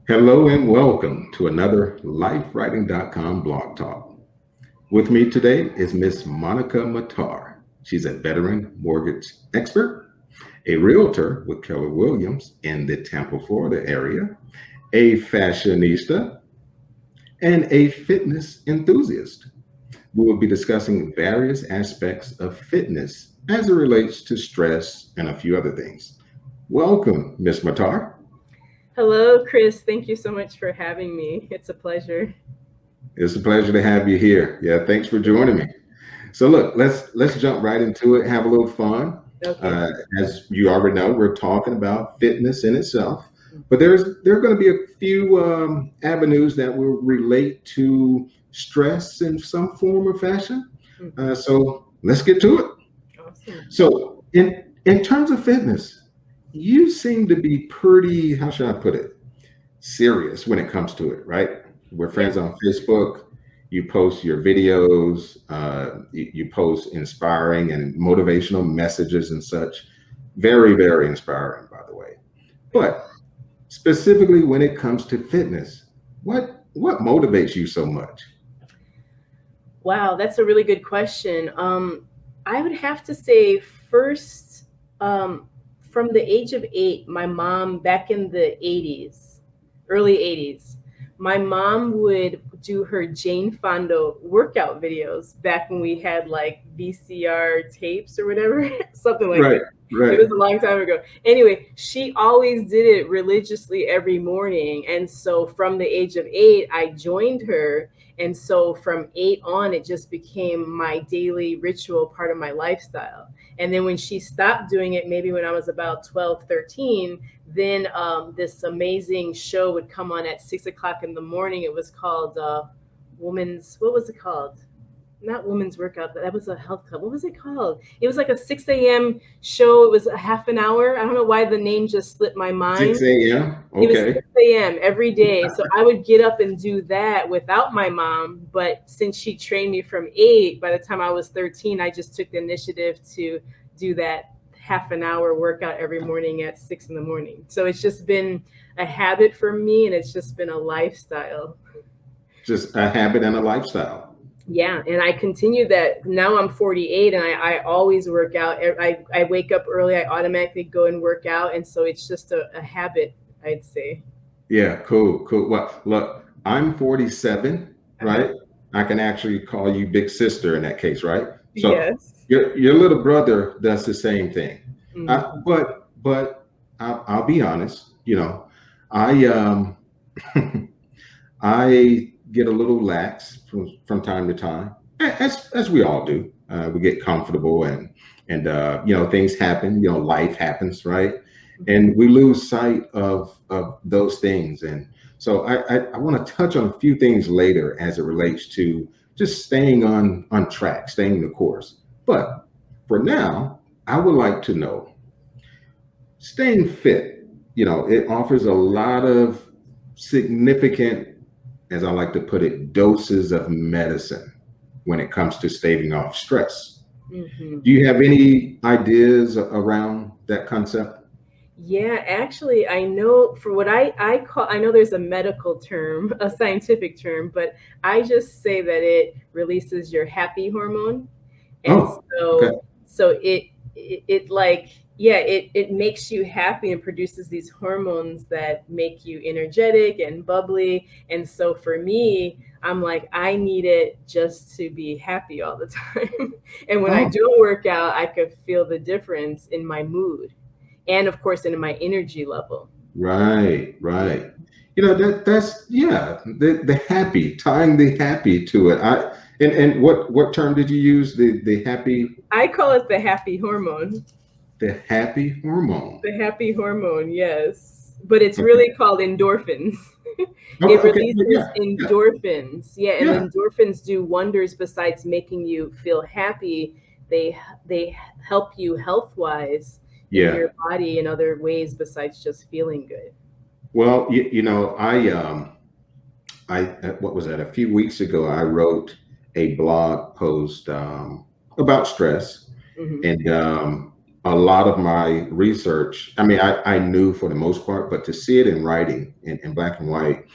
Hello and welcome to another LifeWriting.com blog talk. With me today is Miss Monica Matar. She's a veteran mortgage expert, a realtor with Keller Williams in the Tampa, Florida area, a fashionista, and a fitness enthusiast. We will be discussing various aspects of fitness as it relates to stress and a few other things. Welcome, Miss Matar. Hello, Chris. Thank you so much for having me. It's a pleasure. It's a pleasure to have you here. Yeah, thanks for joining me. So look, let's jump right into it. Have a little fun. Okay. Uh, as you already know, we're talking about fitness in itself, but there are going to be a few avenues that will relate to stress in some form or fashion. So let's get to it. Awesome. So in terms of fitness, you seem to be pretty, how should I put it, serious when it comes to it, right? We're friends on Facebook. You post your videos, you post inspiring and motivational messages and such. Very, very inspiring, by the way. But specifically when it comes to fitness, what motivates you so much? Wow, that's a really good question. I would have to say first, from the age of 8, my mom back in the 80s, early 80s, my mom would do her Jane Fonda workout videos back when we had like VCR tapes or whatever, something like Right, that. It right. was a long time ago. Anyway, she always did it religiously every morning. And so from the age of 8, I joined her. And so from 8 on, it just became my daily ritual, part of my lifestyle. And then when she stopped doing it, maybe when I was about 12, 13, then this amazing show would come on at 6 o'clock in the morning. It was called what was it called? Not Women's Workout, but that was a health club. What was it called? It was like a 6 a.m. show. It was a half an hour. I don't know why the name just slipped my mind. 6 a.m. It was Okay. 6 a.m. every day. So I would get up and do that without my mom. But since she trained me from 8, by the time I was 13, I just took the initiative to do that half an hour workout every morning at 6 in the morning. So it's just been a habit for me, and it's just been a lifestyle. Just a habit and a lifestyle. Yeah, and I continue that. Now I'm 48, and I always work out. I wake up early, I automatically go and work out. And so it's just a habit, I'd say. Yeah, cool, cool. Well, look, I'm 47, Uh-huh. right? I can actually call you big sister in that case, right? So Yes. your little brother does the same thing. Mhm. But I'll be honest, I I get a little lax from time to time, as we all do. We get comfortable and things happen. Life happens, right? And we lose sight of those things. And so I want to touch on a few things later as it relates to just staying on track, staying the course. But for now, I would like to know, staying fit, it offers a lot of significant, as I like to put it, doses of medicine when it comes to staving off stress. Mhm. Do you have any ideas around that concept? Yeah, actually, I know for what I call, I know there's a medical term, a scientific term, but I just say that it releases your happy hormone. And Oh, okay. so it like, yeah, it makes you happy and produces these hormones that make you energetic and bubbly. And so for me, I'm like, I need it just to be happy all the time. And when I Oh, don't work out, I could feel the difference in my mood and of course in my energy level. right, Yeah. right. That's yeah, the happy, tying the happy to it. And what term did you use? The happy, I call it the happy hormone. the happy hormone. The happy hormone, yes. But it's Okay. really called endorphins. Okay, It okay, releases yeah, yeah, endorphins. Yeah, and yeah, endorphins do wonders besides making you feel happy. They help you health-wise in yeah. your body in other ways besides just feeling good. Well, I what was that? A few weeks ago, I wrote a blog post about stress, Hmm. and a lot of my research, I mean, I knew for the most part, but to see it in writing in black and white,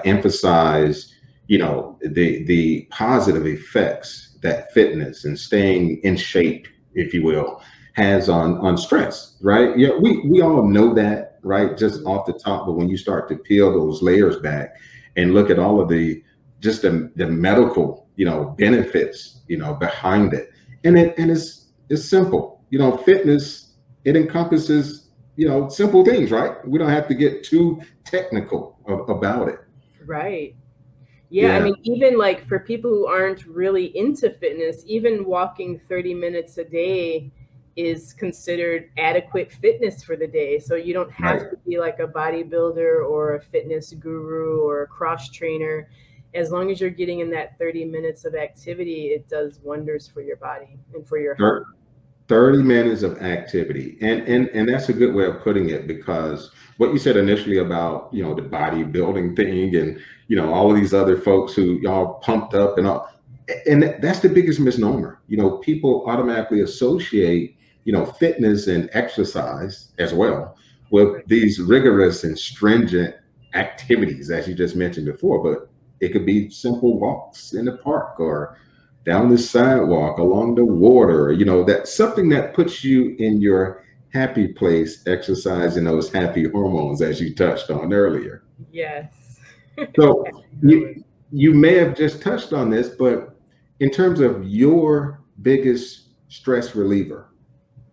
emphasize, the positive effects that fitness and staying in shape, if you will, has on stress, right? Yeah, we all know that, right? Just off the top, but when you start to peel those layers back and look at all of the medical, benefits, behind it, and it's simple. Fitness, it encompasses, simple things, right? We don't have to get too technical about it. Right. Yeah, I Yeah, mean, even like for people who aren't really into fitness, even walking 30 minutes a day is considered adequate fitness for the day. So you don't have right. to be like a bodybuilder or a fitness guru or a cross trainer. As long as you're getting in that 30 minutes of activity, it does wonders for your body and for your health. Thir- 30 minutes of activity. And that's a good way of putting it, because what you said initially about, the bodybuilding thing and, all of these other folks who y'all pumped up and all, and that's the biggest misnomer. People automatically associate, fitness and exercise as well with Right. these rigorous and stringent activities, as you just mentioned before. But it could be simple walks in the park or down the sidewalk, along the water, that's something that puts you in your happy place, exercising those happy hormones, as you touched on earlier. Yes. So Absolutely. you may have just touched on this, but in terms of your biggest stress reliever,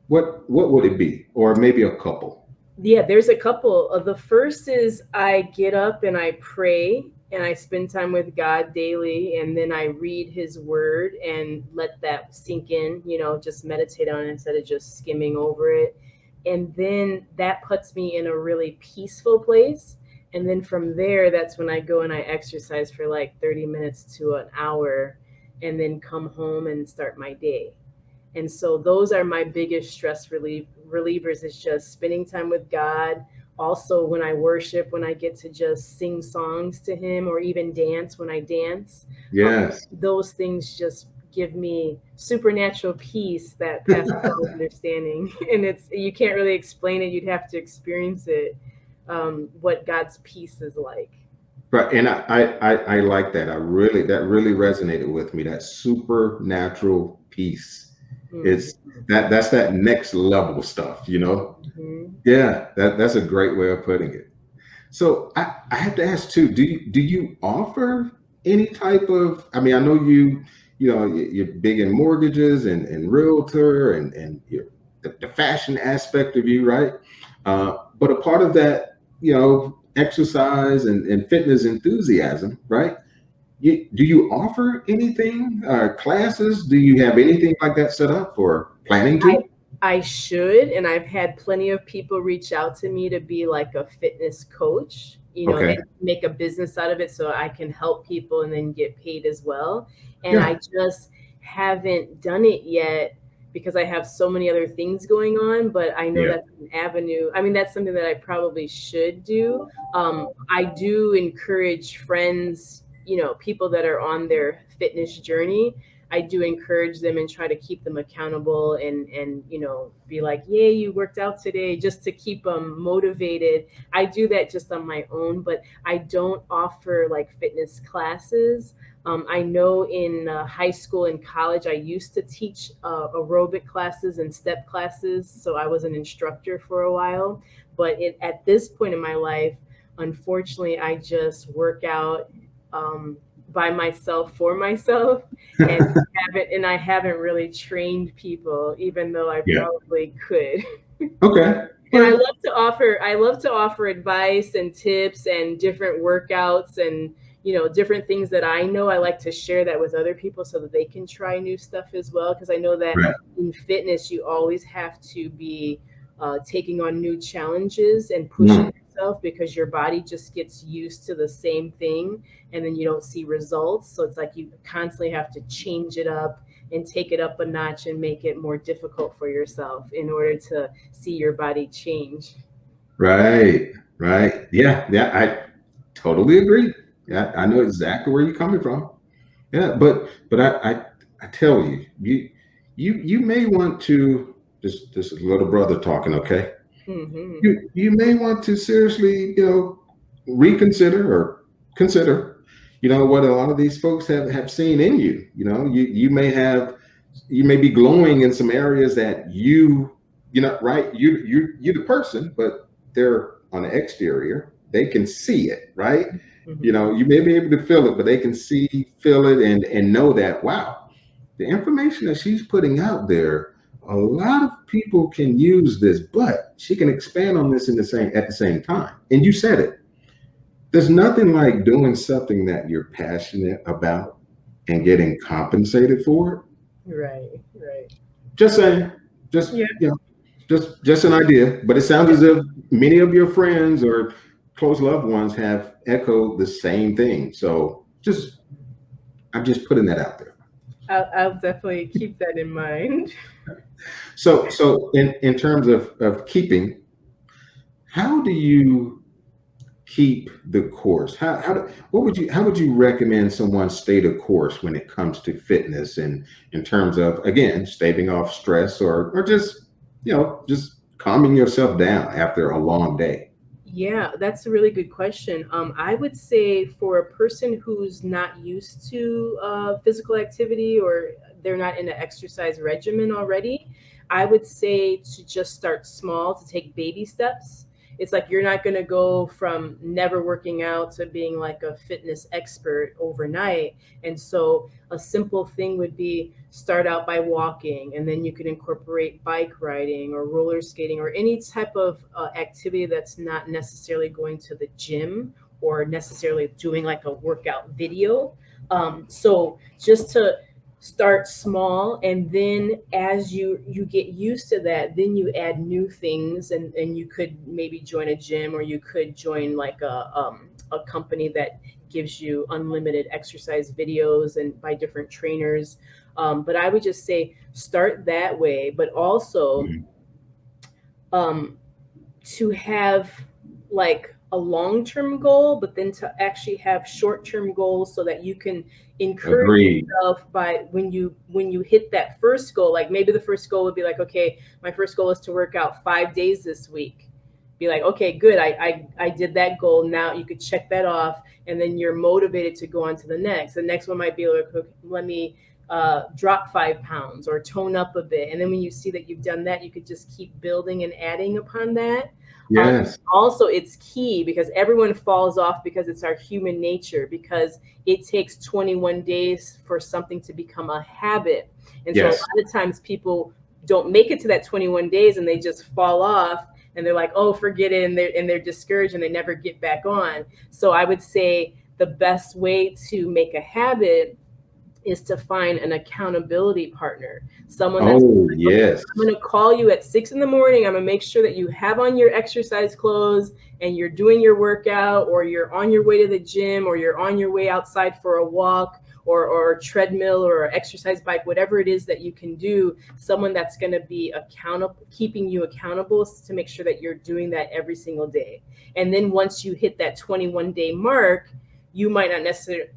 what would it be? Or maybe a couple? Yeah, there's a couple. The first is I get up and I pray and I spend time with God daily, and then I read His Word and let that sink in, just meditate on it instead of just skimming over it. And then that puts me in a really peaceful place. And then from there, that's when I go and I exercise for like 30 minutes to an hour, and then come home and start my day. And so those are my biggest stress relievers, is just spending time with God. Also, when I worship, when I get to just sing songs to Him or even dance when I dance, Yes. those things just give me supernatural peace that passes all understanding. And you can't really explain it; you'd have to experience it. What God's peace is like. Right. And I like that. That really resonated with me. That supernatural peace. Mhm. It's that's that next level stuff. Mhm. Yeah, that's a great way of putting it. So I have to ask too, do you offer any type of, I mean, I know you're big in mortgages and realtor and the fashion aspect of you, right? But a part of that, exercise and fitness enthusiasm, right? Do you offer anything, classes? Do you have anything like that set up or planning I to? I should, and I've had plenty of people reach out to me to be like a fitness coach, Okay. and make a business out of it so I can help people and then get paid as well. And Yeah. I just haven't done it yet because I have so many other things going on, but I know Yeah. that's an avenue. I mean, that's something that I probably should do. I do encourage friends, people that are on their fitness journey. I do encourage them and try to keep them accountable, and be like, "Yay, you worked out today," just to keep them motivated. I do that just on my own, but I don't offer like fitness classes. I know in high school and college, I used to teach aerobic classes and step classes, so I was an instructor for a while. But at this point in my life, unfortunately, I just work out um, by myself for myself, and I haven't really trained people, even though I Yeah. probably could. Okay. And Well, I love to offer advice and tips and different workouts and different things that I know. I like to share that with other people so that they can try new stuff as well, because I know that right. in fitness you always have to be taking on new challenges and pushing Mm. yourself, because your body just gets used to the same thing and then you don't see results. So it's like you constantly have to change it up and take it up a notch and make it more difficult for yourself in order to see your body change. Right, right. Yeah, yeah, I totally agree. Yeah, I Mhm. know exactly where you're coming from. Yeah, but I tell you, you may want to. this is little brother talking, okay? Hmm. You may want to seriously, reconsider or consider, what a lot of these folks have seen in you. You may be glowing in some areas that right, you the person, but they're on the exterior, they can see it, right? Hmm. You may be able to feel it, but they can see, feel it, and know that, wow, the information that she's putting out there, a lot of people can use this, but she can expand on this at the same time. And you said it. There's nothing like doing something that you're passionate about and getting compensated for it. Right, right. Just saying. Just Yeah. just an idea. But it sounds as if many of your friends or close loved ones have echoed the same thing. So I'm just putting that out there. I'll definitely keep that in mind. So in terms of keeping, how do you keep the course? How would you recommend someone stay the course when it comes to fitness and in terms of, again, staving off stress or just, just calming yourself down after a long day? Yeah, that's a really good question. I would say for a person who's not used to physical activity or they're not in an exercise regimen already, I would say to just start small, to take baby steps. It's like you're not going to go from never working out to being like a fitness expert overnight. And so a simple thing would be start out by walking, and then you can incorporate bike riding or roller skating or any type of activity that's not necessarily going to the gym or necessarily doing like a workout video. So just to start small, and then as you get used to that, then you add new things, and you could maybe join a gym, or you could join like a company that gives you unlimited exercise videos and by different trainers. But I would just say start that way, but also Mhm. um, to have like a long-term goal, but then to actually have short-term goals so that you can encourage Agreed. yourself by when you hit that first goal. Like maybe the first goal would be like, okay, my first goal is to work out 5 days this week. Be like, okay, good, I did that goal. Now you could check that off, and then you're motivated to go on to the next. The next one might be like, okay, let me drop 5 pounds or tone up a bit. And then when you see that you've done that, you could just keep building and adding upon that. Yes. Also, it's key because everyone falls off because it's our human nature, because it takes 21 days for something to become a habit. And so a Yes. lot of times people don't make it to that 21 days and they just fall off, and they're like, oh, forget it. And they're discouraged and they never get back on. So I would say the best way to make a habit is to find an accountability partner, someone that's Oh, like, okay, yes. I'm going to call you at 6 in the morning. I'm going to make sure that you have on your exercise clothes and you're doing your workout, or you're on your way to the gym, or you're on your way outside for a walk, or a treadmill or an exercise bike, whatever it is that you can do. Someone that's going to be accountable, keeping you accountable, to make sure that you're doing that every single day. And then once you hit that 21-day mark, you might not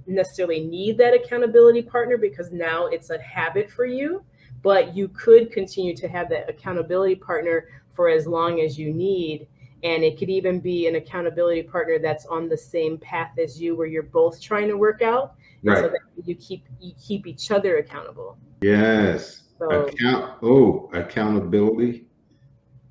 necessarily need that accountability partner because now it's a habit for you, but you could continue to have that accountability partner for as long as you need. And it could even be an accountability partner that's on the same path as you, where you're both trying to work out, and so Right. that you keep each other accountable. Yes. So Accountability.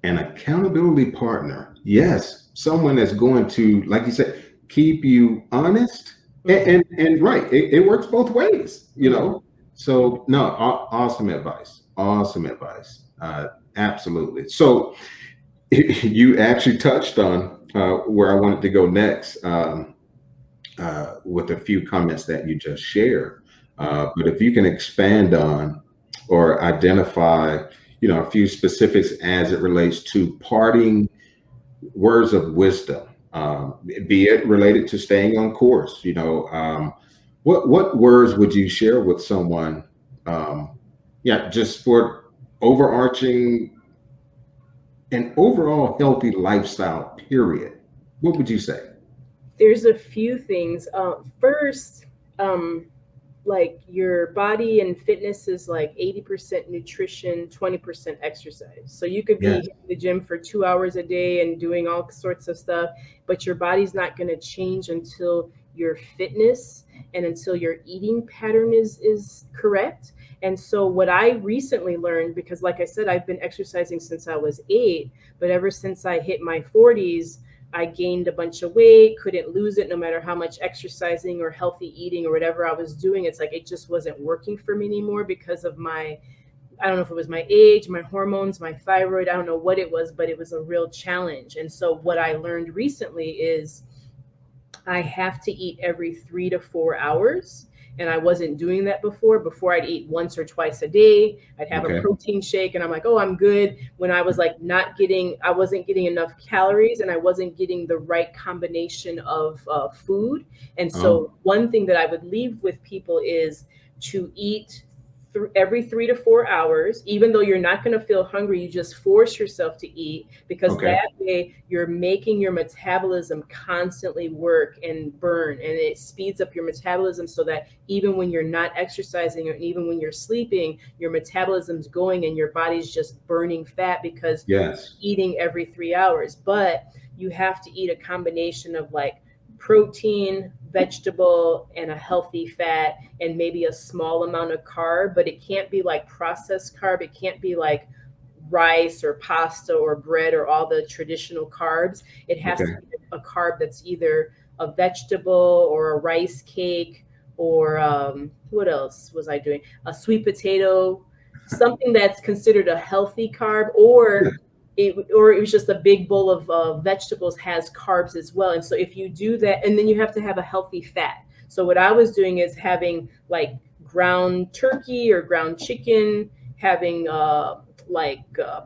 An accountability partner. Yes. Someone that's going to, like you said, keep you honest. mhm, And right, it works both ways. mhm. So no, awesome advice. Awesome advice. Absolutely. So you actually touched on where I wanted to go next, with a few comments that you just shared. But if you can expand on or identify, a few specifics as it relates to parting words of wisdom, be it related to staying on course. What words would you share with someone? Yeah, just for overarching an overall healthy lifestyle. Period. What would you say? There's a few things. First, like your body and fitness is like 80% nutrition, 20% exercise. So you could be Yes. hitting the gym for 2 hours a day and doing all sorts of stuff, but your body's not going to change until your fitness and until your eating pattern is correct. And so what I recently learned, because like I said, I've been exercising since I was 8, but ever since I hit my 40s, I gained a bunch of weight, couldn't lose it no matter how much exercising or healthy eating or whatever I was doing. It's like it just wasn't working for me anymore because of my, I don't know if it was my age, my hormones, my thyroid, I don't know what it was, but it was a real challenge. And so what I learned recently is I have to eat every 3 to 4 hours. And I wasn't doing that before. Before, I'd eat once or twice a day. I'd have a Okay. protein shake and I'm like, oh, I'm good. When I was like I wasn't getting enough calories and I wasn't getting the right combination of food. And Oh, so, one thing that I would leave with people is to eat every 3 to 4 hours, even though you're not going to feel hungry, you just force yourself to eat because okay. that way you're making your metabolism constantly work and burn, and it speeds up your metabolism so that even when you're not exercising or even when you're sleeping, your metabolism's going and your body's just burning fat because Yes. eating every 3 hours. But you have to eat a combination of like protein, vegetable, and a healthy fat, and maybe a small amount of carb. But it can't be like processed carb. It can't be like rice or pasta or bread or all the traditional carbs. It has to Okay. be a carb that's either a vegetable or a rice cake or what else was I doing? A sweet potato, something that's considered a healthy carb, or it was just a big bowl of vegetables has carbs as well. And so if you do that, and then you have to have a healthy fat. So what I was doing is having like ground turkey or ground chicken, having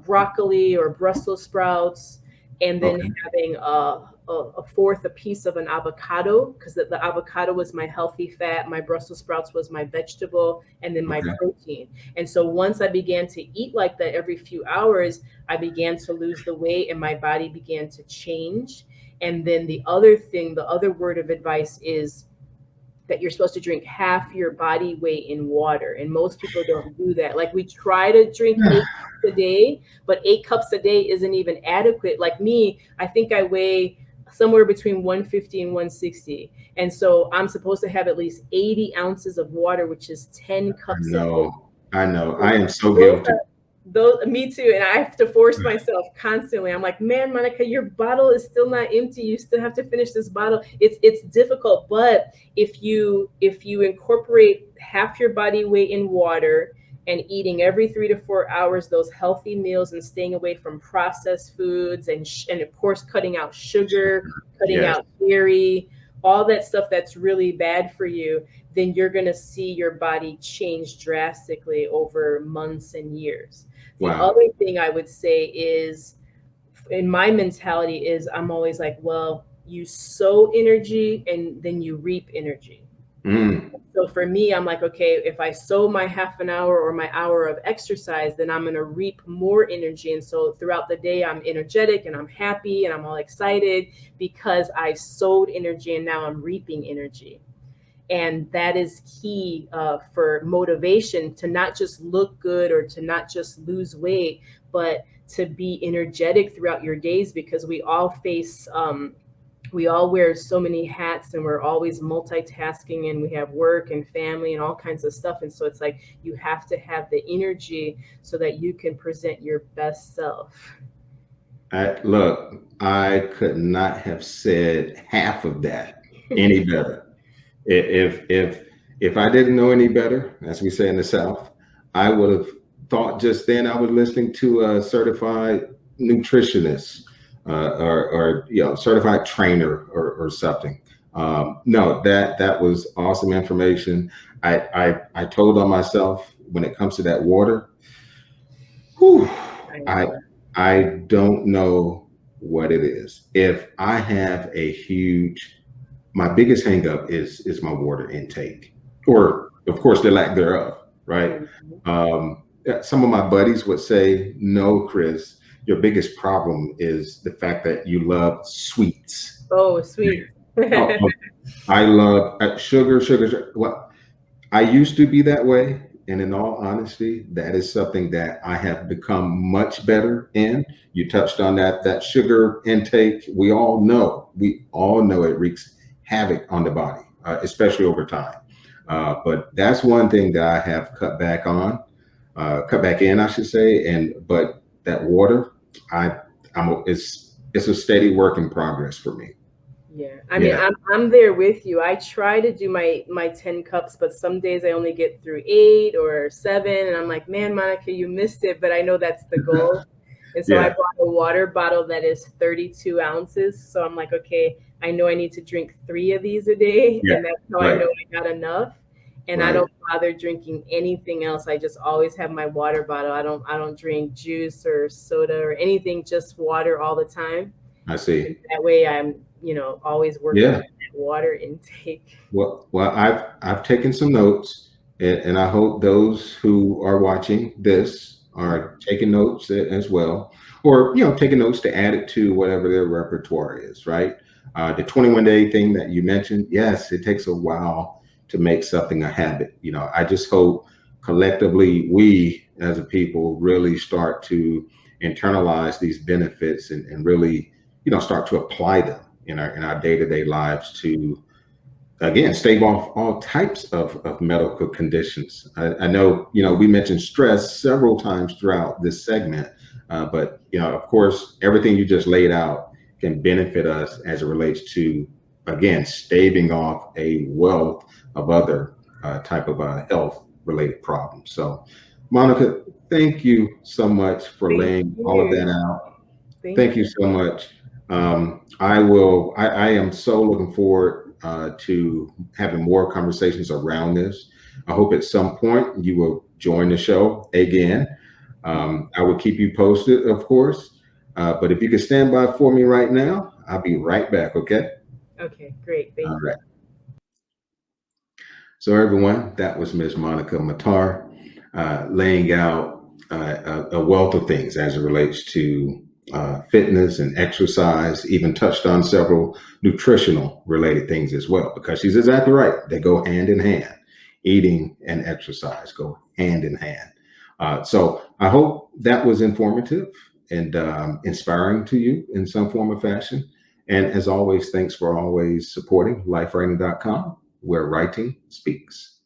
broccoli or Brussels sprouts, and then Okay. having a fourth a piece of an avocado because the avocado was my healthy fat, my Brussels sprouts was my vegetable, and then my Okay. protein. And so once I began to eat like that every few hours, I began to lose the weight and my body began to change. And then the other thing, the other word of advice is that you're supposed to drink half your body weight in water. And most people don't do that. Like we try to drink 8 cups a day, but 8 cups a day isn't even adequate. Like me, I think I weigh somewhere between 150 and 160. And so I'm supposed to have at least 80 ounces of water, which is 10 I cups a day. know. I know. I am so Those guilty. those, me too, and I have to force myself constantly. I'm like, man, Monica, your bottle is still not empty. You still have to finish this bottle. It's difficult, but if you incorporate half your body weight in water and eating every 3 to 4 hours those healthy meals and staying away from processed foods and of course cutting out sugar, cutting Yes. out dairy, all that stuff that's really bad for you, then you're going to see your body change drastically over months and years. The Wow. other thing I would say is, in my mentality, is I'm always like, well, you sow energy and then you reap energy. Mm. So for me, I'm like, okay, if I sow my half an hour or my hour of exercise, then I'm going to reap more energy. And so throughout the day, I'm energetic and I'm happy and I'm all excited because I sowed energy and now I'm reaping energy. And that is key for motivation, to not just look good or to not just lose weight, but to be energetic throughout your days, because we all wear so many hats and we're always multitasking and we have work and family and all kinds of stuff. And so it's like you have to have the energy so that you can present your best self. Look, I could not have said half of that any better. If I didn't know any better, as we say in the South, I would have thought just then I was listening to a certified nutritionist or certified trainer or something. No, that was awesome information. I told on myself when it comes to that water. Whew, I I know. I don't know what it is. If I have a huge, my biggest hangup is my water intake, or of course the lack thereof. Right. Mhm. Some of my buddies would say, "No, Chris, your biggest problem is the fact that you love sweets." Oh, sweet. Oh, I love sugar, sugar, sugar. Well, I used to be that way. And in all honesty, that is something that I have become much better in. You touched on that sugar intake. We all know it wreaks havoc on the body, especially over time. But that's one thing that I have cut back in, I should say. But that water, it's a steady work in progress for me. Yeah, I mean, Yeah. I'm there with you. I try to do my 10 cups, but some days I only get through 8 or 7, and I'm like, man, Monica, you missed it. But I know that's the goal, and so I Yeah. bought a water bottle that is 32 ounces. So I'm like, okay, I know I need to drink 3 of these a day, Yeah. and that's how I Right. know I got enough. And I Right. don't bother drinking anything else. I just always have my water bottle. I don't drink juice or soda or anything, just water all the time. I And see. that way I'm, always working on Yeah. that water intake. Well, I've taken some notes, and I hope those who are watching this are taking notes as well, or taking notes to add it to whatever their repertoire is. Right. The 21-day thing that you mentioned, yes, it takes a while to make something a habit. I just hope collectively we as a people really start to internalize these benefits and really start to apply them in our day-to-day lives to again stave off all types of medical conditions. I know we mentioned stress several times throughout this segment, but of course everything you just laid out can benefit us as it relates to again staving off a wealth of other type of health related problems. So Monica, thank you so much for Thank laying all of that you. out. Thank Thank you you. so much. I am so looking forward to having more conversations around this. I hope at some point you will join the show again. I will keep you posted, of course. But if you could stand by for me right now, I'll be right back. Okay. Okay, great. All Thank you. right. So, everyone, that was Miss Monica Matar laying out a wealth of things as it relates to fitness and exercise, even touched on several nutritional related things as well, because she's exactly right. They go hand in hand. Eating and exercise go hand in hand. So, I hope that was informative and inspiring to you in some form or fashion. And as always, thanks for always supporting lifewriting.com where writing speaks.